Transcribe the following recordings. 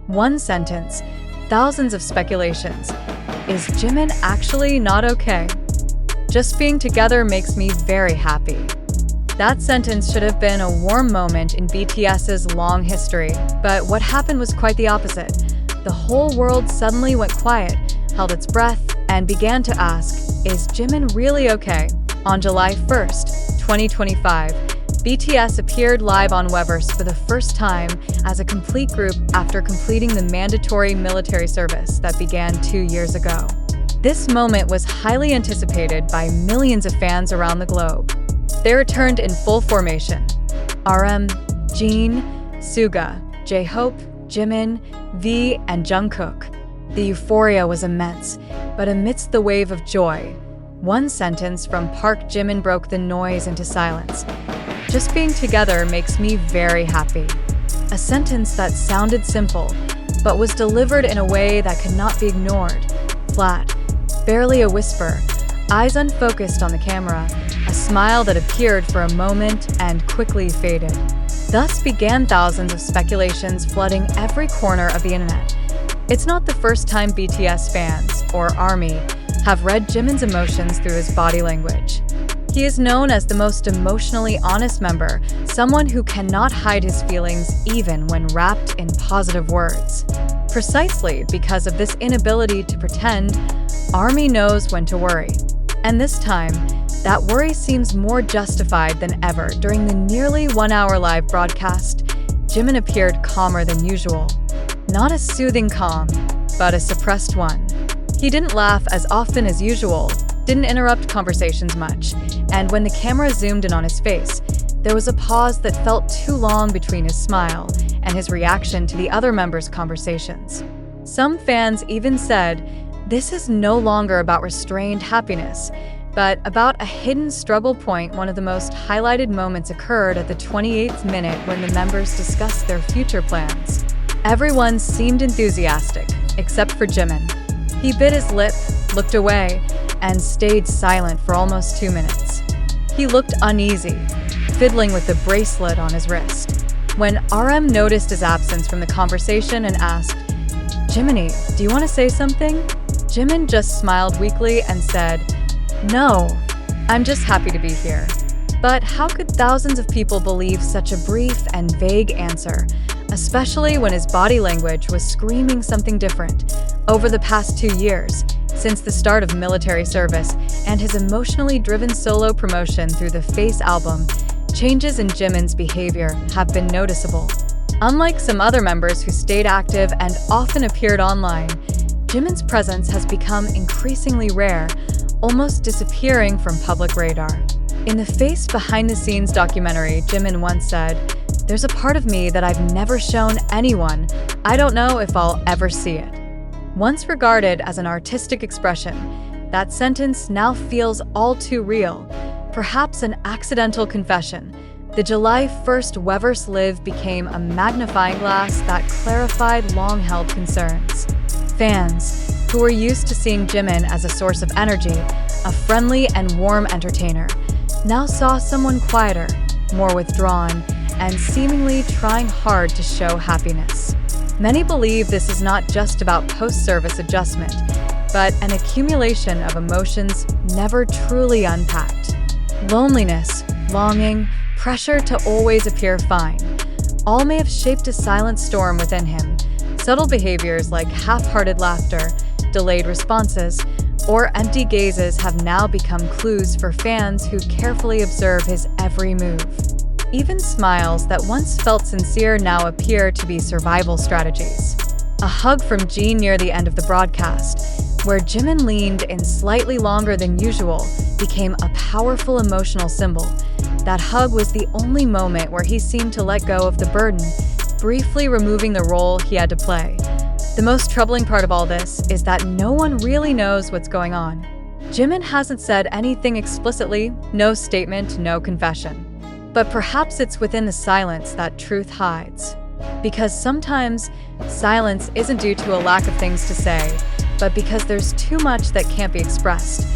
One sentence, thousands of speculations. Is Jimin actually not okay? Just being together makes me very happy. That sentence should have been a warm moment in BTS's long history, but what happened was quite the opposite. The whole world suddenly went quiet, held its breath, and began to ask, is Jimin really okay? On July 1st, 2025, BTS appeared live on Weverse for the first time as a complete group after completing the mandatory military service that began 2 years ago. This moment was highly anticipated by millions of fans around the globe. They returned in full formation. RM, Jin, Suga, J-Hope, Jimin, V, and Jungkook. The euphoria was immense, but amidst the wave of joy, one sentence from Park Jimin broke the noise into silence. Just being together makes me very happy. A sentence that sounded simple, but was delivered in a way that could not be ignored. Flat, barely a whisper, eyes unfocused on the camera, a smile that appeared for a moment and quickly faded. Thus began thousands of speculations flooding every corner of the internet. It's not the first time BTS fans, or ARMY, have read Jimin's emotions through his body language. He is known as the most emotionally honest member, someone who cannot hide his feelings even when wrapped in positive words. Precisely because of this inability to pretend, ARMY knows when to worry. And this time, that worry seems more justified than ever. During the nearly 1-hour live broadcast, Jimin appeared calmer than usual. Not a soothing calm, but a suppressed one. He didn't laugh as often as usual, didn't interrupt conversations much, and when the camera zoomed in on his face, there was a pause that felt too long between his smile and his reaction to the other members' conversations. Some fans even said, this is no longer about restrained happiness, but about a hidden struggle point. One of the most highlighted moments occurred at the 28th minute when the members discussed their future plans. Everyone seemed enthusiastic, except for Jimin. He bit his lip, looked away, and stayed silent for almost 2 minutes. He looked uneasy, fiddling with the bracelet on his wrist. When RM noticed his absence from the conversation and asked, "Jiminy, do you want to say something?" Jimin just smiled weakly and said, "No, I'm just happy to be here." But how could thousands of people believe such a brief and vague answer, especially when his body language was screaming something different? Over the past 2 years, since the start of military service and his emotionally driven solo promotion through the Face album, changes in Jimin's behavior have been noticeable. Unlike some other members who stayed active and often appeared online, Jimin's presence has become increasingly rare, almost disappearing from public radar. In the Face behind-the-scenes documentary, Jimin once said, "There's a part of me that I've never shown anyone. I don't know if I'll ever see it." Once regarded as an artistic expression, that sentence now feels all too real, perhaps an accidental confession. The July 1st Weverse Live became a magnifying glass that clarified long-held concerns. Fans, who were used to seeing Jimin as a source of energy, a friendly and warm entertainer, now saw someone quieter, more withdrawn, and seemingly trying hard to show happiness. Many believe this is not just about post-service adjustment, but an accumulation of emotions never truly unpacked. Loneliness, longing, pressure to always appear fine, all may have shaped a silent storm within him. Subtle behaviors like half-hearted laughter, delayed responses, or empty gazes have now become clues for fans who carefully observe his every move. Even smiles that once felt sincere now appear to be survival strategies. A hug from Jin near the end of the broadcast, where Jimin leaned in slightly longer than usual, became a powerful emotional symbol. That hug was the only moment where he seemed to let go of the burden, briefly removing the role he had to play. The most troubling part of all this is that no one really knows what's going on. Jimin hasn't said anything explicitly, no statement, no confession. But perhaps it's within the silence that truth hides. Because sometimes, silence isn't due to a lack of things to say, but because there's too much that can't be expressed.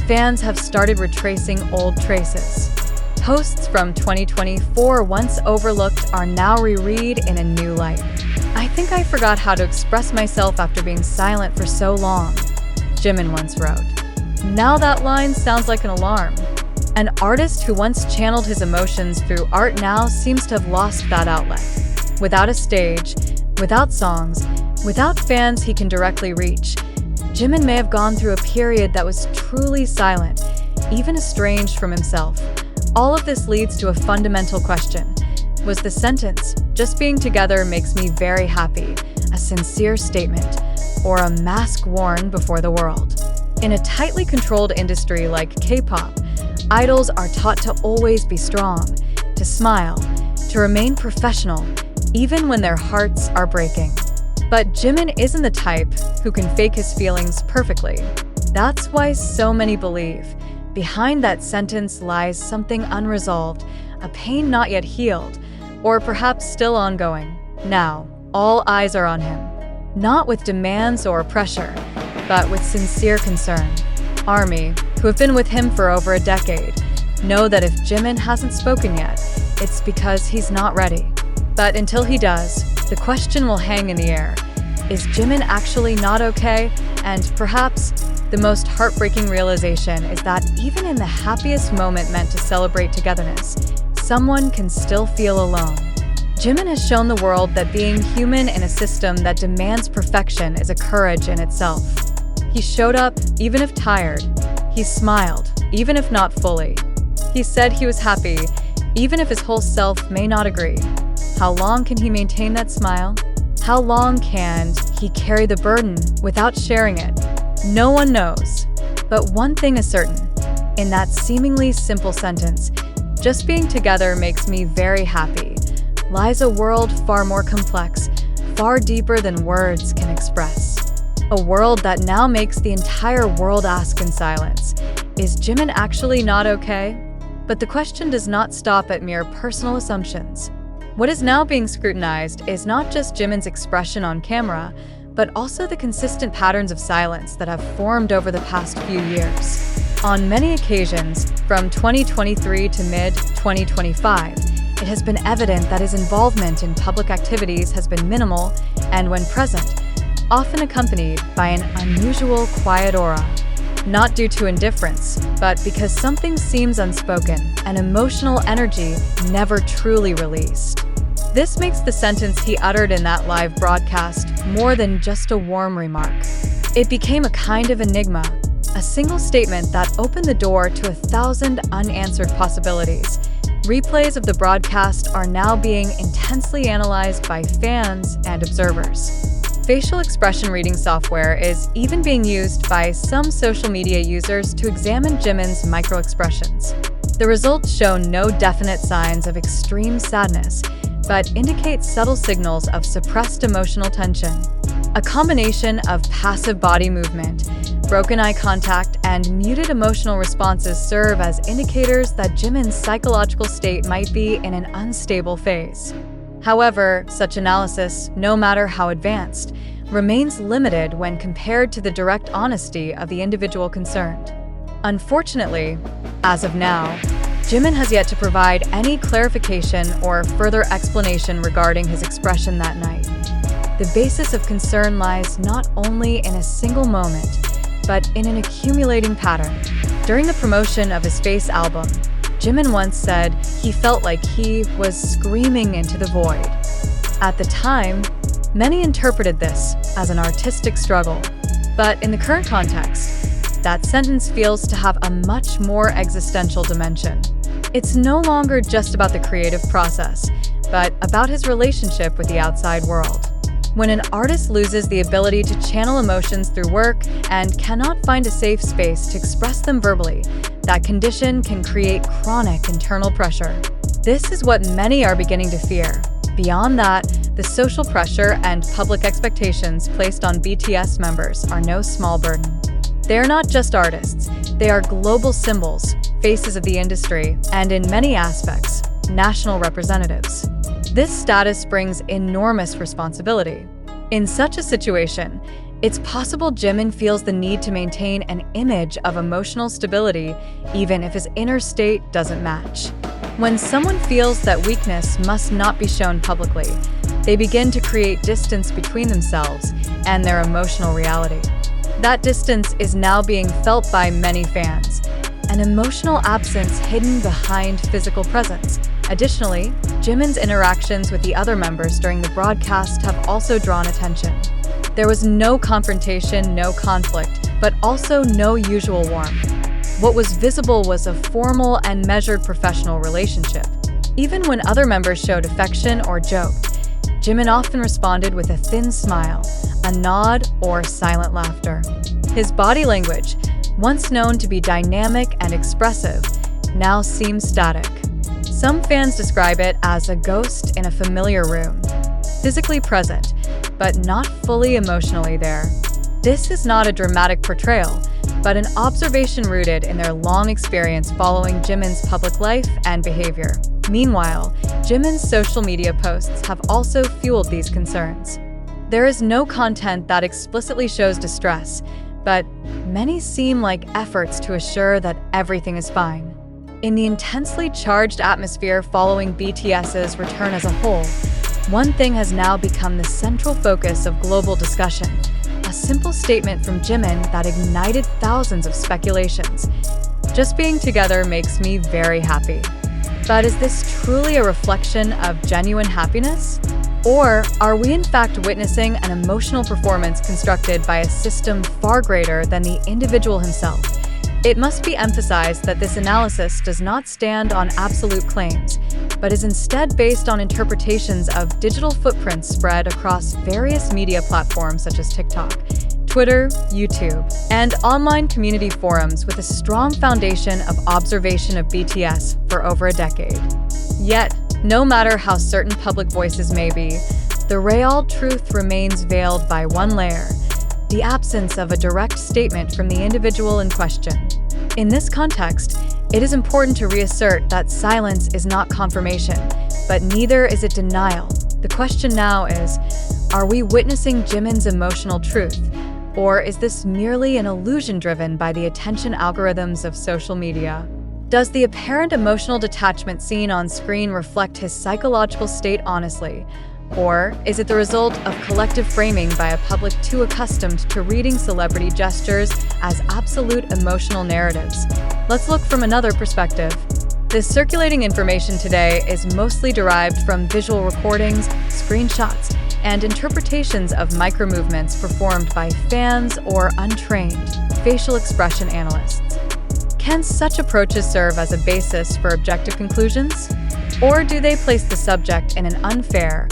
Fans have started retracing old traces. Posts from 2024 once overlooked are now reread in a new light. "I think I forgot how to express myself after being silent for so long," Jimin once wrote. Now that line sounds like an alarm. An artist who once channeled his emotions through art now seems to have lost that outlet. Without a stage, without songs, without fans he can directly reach, Jimin may have gone through a period that was truly silent, even estranged from himself. All of this leads to a fundamental question. Was the sentence, "just being together makes me very happy," a sincere statement, or a mask worn before the world? In a tightly controlled industry like K-pop, idols are taught to always be strong, to smile, to remain professional, even when their hearts are breaking. But Jimin isn't the type who can fake his feelings perfectly. That's why so many believe behind that sentence lies something unresolved, a pain not yet healed, or perhaps still ongoing. Now, all eyes are on him, not with demands or pressure, but with sincere concern. ARMY, who have been with him for over a decade, know that if Jimin hasn't spoken yet, it's because he's not ready. But until he does, the question will hang in the air. Is Jimin actually not okay? And perhaps the most heartbreaking realization is that even in the happiest moment meant to celebrate togetherness, someone can still feel alone. Jimin has shown the world that being human in a system that demands perfection is a courage in itself. He showed up, even if tired. He smiled, even if not fully. He said he was happy, even if his whole self may not agree. How long can he maintain that smile? How long can he carry the burden without sharing it? No one knows. But one thing is certain. In that seemingly simple sentence, "just being together makes me very happy," lies a world far more complex, far deeper than words can express. A world that now makes the entire world ask in silence, is Jimin actually not okay? But the question does not stop at mere personal assumptions. What is now being scrutinized is not just Jimin's expression on camera, but also the consistent patterns of silence that have formed over the past few years. On many occasions, from 2023 to mid-2025, it has been evident that his involvement in public activities has been minimal and, when present, often accompanied by an unusual quiet aura. Not due to indifference, but because something seems unspoken, an emotional energy never truly released. This makes the sentence he uttered in that live broadcast more than just a warm remark. It became a kind of enigma, a single statement that opened the door to 1,000 unanswered possibilities. Replays of the broadcast are now being intensely analyzed by fans and observers. Facial expression reading software is even being used by some social media users to examine Jimin's microexpressions. The results show no definite signs of extreme sadness, but indicate subtle signals of suppressed emotional tension. A combination of passive body movement, broken eye contact, and muted emotional responses serve as indicators that Jimin's psychological state might be in an unstable phase. However, such analysis, no matter how advanced, remains limited when compared to the direct honesty of the individual concerned. Unfortunately, as of now, Jimin has yet to provide any clarification or further explanation regarding his expression that night. The basis of concern lies not only in a single moment, but in an accumulating pattern. During the promotion of his Face album, Jimin once said he felt like he was screaming into the void. At the time, many interpreted this as an artistic struggle, but in the current context, that sentence feels to have a much more existential dimension. It's no longer just about the creative process, but about his relationship with the outside world. When an artist loses the ability to channel emotions through work and cannot find a safe space to express them verbally, that condition can create chronic internal pressure. This is what many are beginning to fear. Beyond that, the social pressure and public expectations placed on BTS members are no small burden. They are not just artists, they are global symbols, faces of the industry, and in many aspects, national representatives. This status brings enormous responsibility. In such a situation, it's possible Jimin feels the need to maintain an image of emotional stability even if his inner state doesn't match. When someone feels that weakness must not be shown publicly, they begin to create distance between themselves and their emotional reality. That distance is now being felt by many fans, an emotional absence hidden behind physical presence. Additionally, Jimin's interactions with the other members during the broadcast have also drawn attention. There was no confrontation, no conflict, but also no usual warmth. What was visible was a formal and measured professional relationship. Even when other members showed affection or joked, Jimin often responded with a thin smile, a nod, or silent laughter. His body language, once known to be dynamic and expressive, now seems static. Some fans describe it as a ghost in a familiar room, physically present, but not fully emotionally there. This is not a dramatic portrayal, but an observation rooted in their long experience following Jimin's public life and behavior. Meanwhile, Jimin's social media posts have also fueled these concerns. There is no content that explicitly shows distress, but many seem like efforts to assure that everything is fine. In the intensely charged atmosphere following BTS's return as a whole, one thing has now become the central focus of global discussion: a simple statement from Jimin that ignited thousands of speculations. "Just being together makes me very happy." But is this truly a reflection of genuine happiness? Or are we in fact witnessing an emotional performance constructed by a system far greater than the individual himself? It must be emphasized that this analysis does not stand on absolute claims, but is instead based on interpretations of digital footprints spread across various media platforms such as TikTok, Twitter, YouTube, and online community forums with a strong foundation of observation of BTS for over a decade. Yet, no matter how certain public voices may be, the real truth remains veiled by one layer: the absence of a direct statement from the individual in question. In this context, it is important to reassert that silence is not confirmation, but neither is it denial. The question now is, are we witnessing Jimin's emotional truth? Or is this merely an illusion driven by the attention algorithms of social media? Does the apparent emotional detachment seen on screen reflect his psychological state honestly? Or is it the result of collective framing by a public too accustomed to reading celebrity gestures as absolute emotional narratives? Let's look from another perspective. The circulating information today is mostly derived from visual recordings, screenshots, and interpretations of micromovements performed by fans or untrained facial expression analysts. Can such approaches serve as a basis for objective conclusions? Or do they place the subject in an unfair,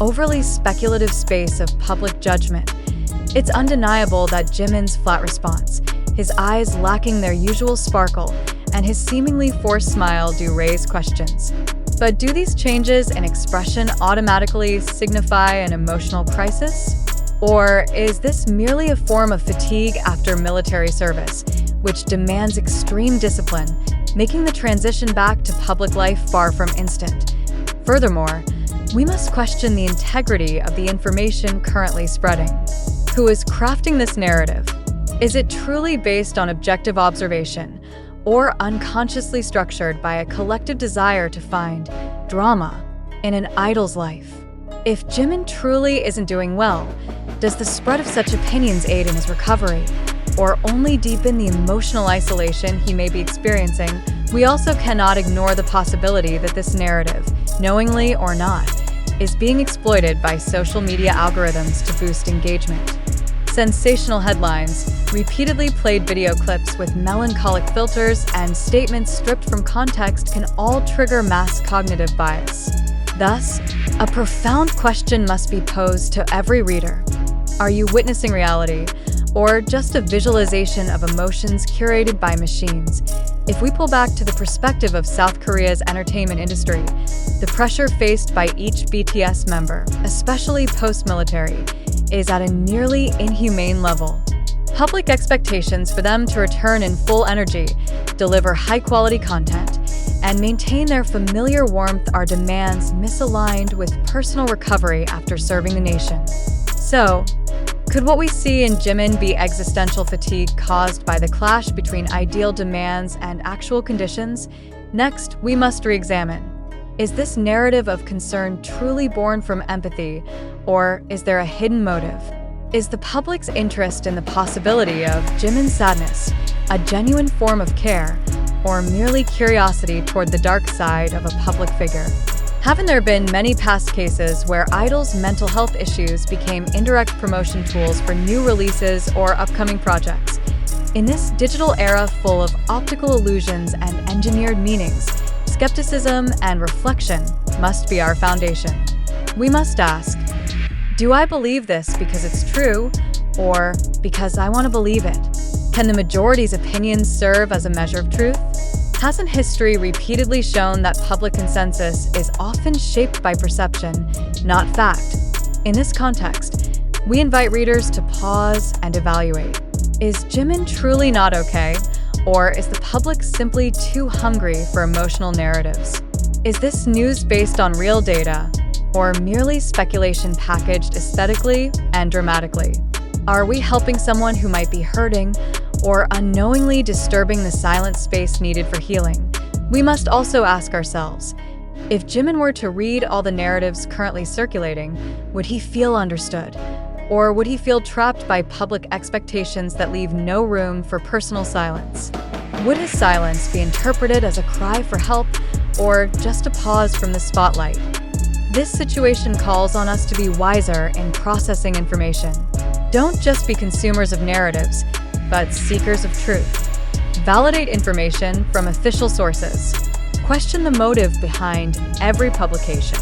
overly speculative space of public judgment? It's undeniable that Jimin's flat response, his eyes lacking their usual sparkle, and his seemingly forced smile do raise questions. But do these changes in expression automatically signify an emotional crisis? Or is this merely a form of fatigue after military service, which demands extreme discipline, making the transition back to public life far from instant? Furthermore, we must question the integrity of the information currently spreading. Who is crafting this narrative? Is it truly based on objective observation, or unconsciously structured by a collective desire to find drama in an idol's life? If Jimin truly isn't doing well, does the spread of such opinions aid in his recovery, or only deepen the emotional isolation he may be experiencing? We also cannot ignore the possibility that this narrative, knowingly or not, is being exploited by social media algorithms to boost engagement. Sensational headlines, repeatedly played video clips with melancholic filters, and statements stripped from context can all trigger mass cognitive bias. Thus, a profound question must be posed to every reader. Are you witnessing reality, or just a visualization of emotions curated by machines? If we pull back to the perspective of South Korea's entertainment industry, the pressure faced by each BTS member, especially post-military, is at a nearly inhumane level. Public expectations for them to return in full energy, deliver high-quality content, and maintain their familiar warmth are demands misaligned with personal recovery after serving the nation. So, could what we see in Jimin be existential fatigue caused by the clash between ideal demands and actual conditions? Next, we must re-examine: Is this narrative of concern truly born from empathy, or is there a hidden motive? Is the public's interest in the possibility of Jimin's sadness a genuine form of care, or merely curiosity toward the dark side of a public figure? Haven't there been many past cases where idols' mental health issues became indirect promotion tools for new releases or upcoming projects? In this digital era full of optical illusions and engineered meanings, skepticism and reflection must be our foundation. We must ask, do I believe this because it's true, or because I want to believe it? Can the majority's opinions serve as a measure of truth? Hasn't history repeatedly shown that public consensus is often shaped by perception, not fact? In this context, we invite readers to pause and evaluate. Is Jimin truly not okay, or is the public simply too hungry for emotional narratives? Is this news based on real data, or merely speculation packaged aesthetically and dramatically? Are we helping someone who might be hurting, or unknowingly disturbing the silent space needed for healing? We must also ask ourselves, if Jimin were to read all the narratives currently circulating, would he feel understood? Or would he feel trapped by public expectations that leave no room for personal silence? Would his silence be interpreted as a cry for help, or just a pause from the spotlight? This situation calls on us to be wiser in processing information. Don't just be consumers of narratives, but seekers of truth. Validate information from official sources. Question the motive behind every publication.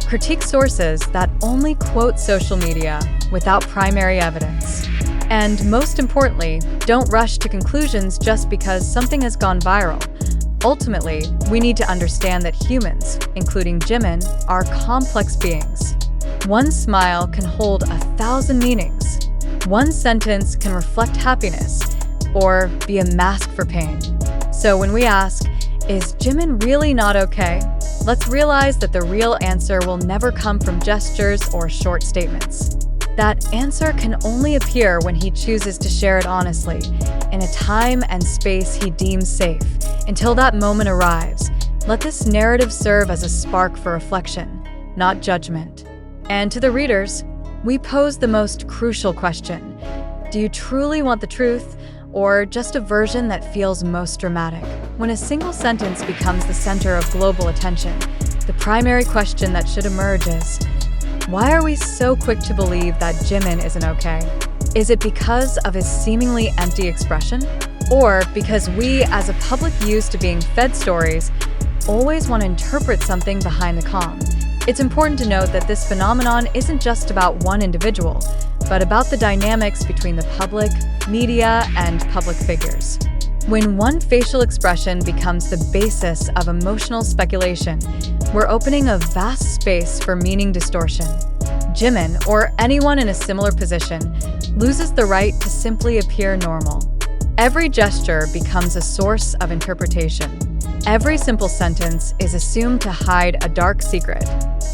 Critique sources that only quote social media without primary evidence. And most importantly, don't rush to conclusions just because something has gone viral. Ultimately, we need to understand that humans, including Jimin, are complex beings. One smile can hold 1,000 meanings. One sentence can reflect happiness or be a mask for pain. So when we ask, is Jimin really not okay? Let's realize that the real answer will never come from gestures or short statements. That answer can only appear when he chooses to share it honestly, in a time and space he deems safe. Until that moment arrives, let this narrative serve as a spark for reflection, not judgment. And to the readers, we pose the most crucial question. Do you truly want the truth, or just a version that feels most dramatic? When a single sentence becomes the center of global attention, the primary question that should emerge is, why are we so quick to believe that Jimin isn't okay? Is it because of his seemingly empty expression? Or because we, as a public used to being fed stories, always want to interpret something behind the calm? It's important to note that this phenomenon isn't just about one individual, but about the dynamics between the public, media, and public figures. When one facial expression becomes the basis of emotional speculation, we're opening a vast space for meaning distortion. Jimin, or anyone in a similar position, loses the right to simply appear normal. Every gesture becomes a source of interpretation. Every simple sentence is assumed to hide a dark secret.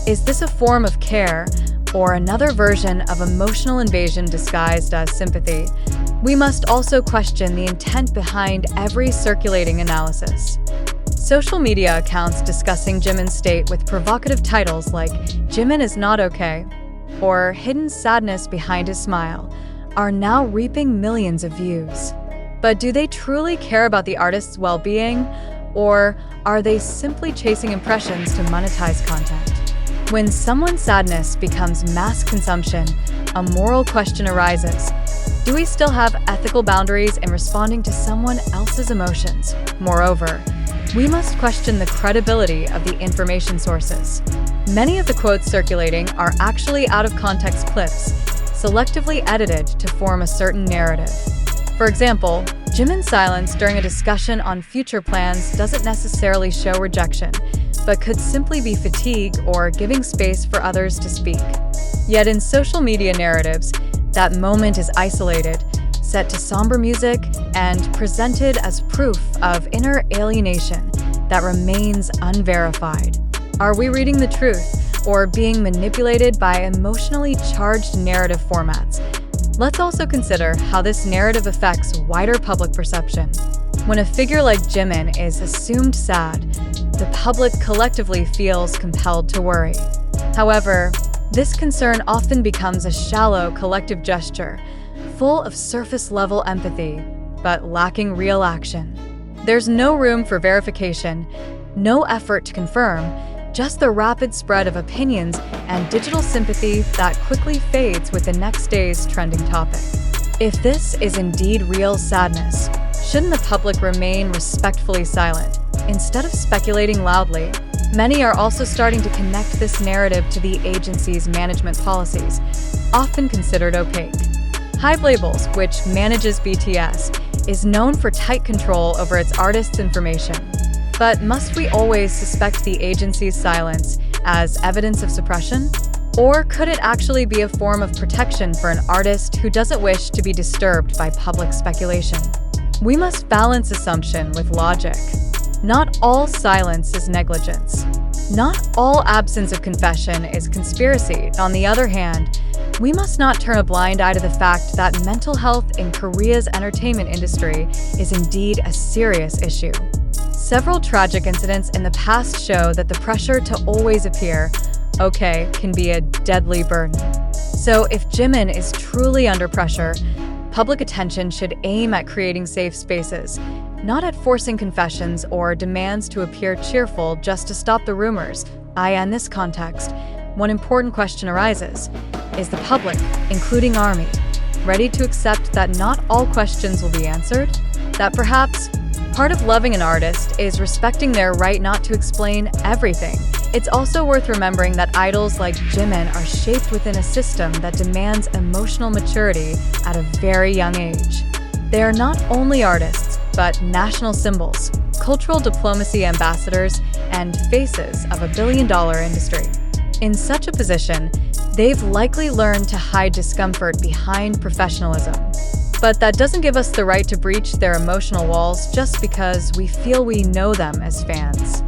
Is this a form of care, or another version of emotional invasion disguised as sympathy? We must also question the intent behind every circulating analysis. Social media accounts discussing Jimin's state with provocative titles like "Jimin is not okay" or "Hidden sadness behind his smile" are now reaping millions of views. But do they truly care about the artist's well-being, or are they simply chasing impressions to monetize content? When someone's sadness becomes mass consumption, a moral question arises. Do we still have ethical boundaries in responding to someone else's emotions? Moreover, we must question the credibility of the information sources. Many of the quotes circulating are actually out-of-context clips, selectively edited to form a certain narrative. For example, Jimin's silence during a discussion on future plans doesn't necessarily show rejection, but could simply be fatigue or giving space for others to speak. Yet in social media narratives, that moment is isolated, set to somber music, and presented as proof of inner alienation that remains unverified. Are we reading the truth, or being manipulated by emotionally charged narrative formats? Let's also consider how this narrative affects wider public perception. When a figure like Jimin is assumed sad, the public collectively feels compelled to worry. However, this concern often becomes a shallow collective gesture, full of surface-level empathy, but lacking real action. There's no room for verification, no effort to confirm, just the rapid spread of opinions and digital sympathy that quickly fades with the next day's trending topic. If this is indeed real sadness, shouldn't the public remain respectfully silent, instead of speculating loudly? Many are also starting to connect this narrative to the agency's management policies, often considered opaque. Hybe Labels, which manages BTS, is known for tight control over its artists' information. But must we always suspect the agency's silence as evidence of suppression? Or could it actually be a form of protection for an artist who doesn't wish to be disturbed by public speculation? We must balance assumption with logic. Not all silence is negligence. Not all absence of confession is conspiracy. On the other hand, we must not turn a blind eye to the fact that mental health in Korea's entertainment industry is indeed a serious issue. Several tragic incidents in the past show that the pressure to always appear okay can be a deadly burden. So if Jimin is truly under pressure, public attention should aim at creating safe spaces, not at forcing confessions or demands to appear cheerful just to stop the rumors. In this context, one important question arises: is the public, including ARMY, ready to accept that not all questions will be answered? That perhaps part of loving an artist is respecting their right not to explain everything. It's also worth remembering that idols like Jimin are shaped within a system that demands emotional maturity at a very young age. They are not only artists, but national symbols, cultural diplomacy ambassadors, and faces of a billion-dollar industry. In such a position, they've likely learned to hide discomfort behind professionalism. But that doesn't give us the right to breach their emotional walls just because we feel we know them as fans.